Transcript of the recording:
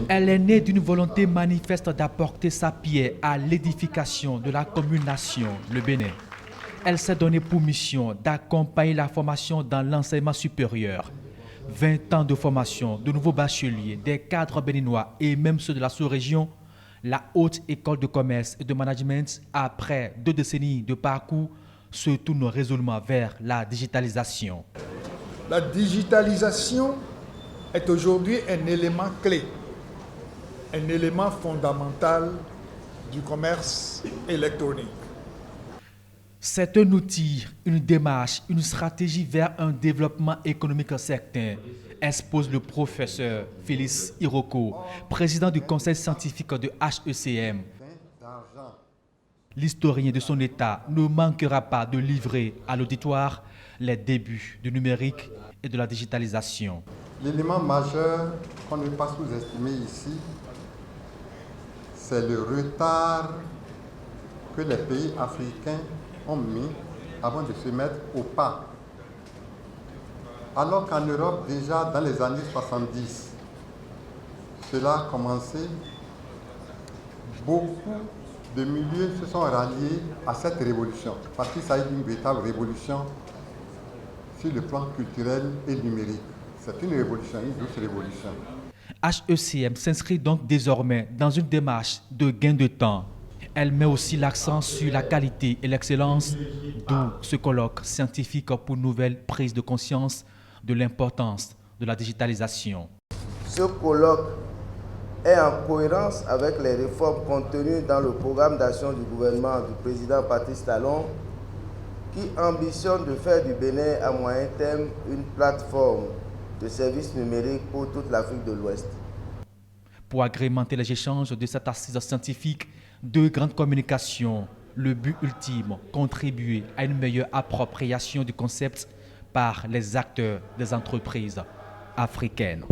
Elle est née d'une volonté manifeste d'apporter sa pierre à l'édification de la commune nation, le Bénin. Elle s'est donnée pour mission d'accompagner la formation dans l'enseignement supérieur. 20 ans de formation, de nouveaux bacheliers, des cadres béninois et même ceux de la sous-région, la Haute École de Commerce et de Management, après 2 décennies de parcours, se tourne résolument vers la digitalisation. La digitalisation est aujourd'hui un élément clé, un élément fondamental du commerce électronique. C'est un outil, une démarche, une stratégie vers un développement économique certain, expose le professeur Félix Iroko, président du conseil scientifique de HECM. L'historien de son État ne manquera pas de livrer à l'auditoire les débuts du numérique et de la digitalisation. L'élément majeur qu'on ne peut pas sous-estimer ici, c'est le retard que les pays africains ont mis avant de se mettre au pas. Alors qu'en Europe, déjà dans les années 70, cela a commencé, beaucoup de milieux se sont ralliés à cette révolution, parce qu'il s'agit d'une véritable révolution sur le plan culturel et numérique. C'est une révolution, une douce révolution. HECM s'inscrit donc désormais dans une démarche de gain de temps. Elle met aussi l'accent sur la qualité et l'excellence, d'où ce colloque scientifique pour nouvelle prise de conscience de l'importance de la digitalisation. Ce colloque est en cohérence avec les réformes contenues dans le programme d'action du gouvernement du président Patrice Talon, qui ambitionne de faire du Bénin à moyen terme une plateforme de services numériques pour toute l'Afrique de l'Ouest. Pour agrémenter les échanges de cette assise scientifique de grande communication, le but ultime, contribuer à une meilleure appropriation du concept par les acteurs des entreprises africaines.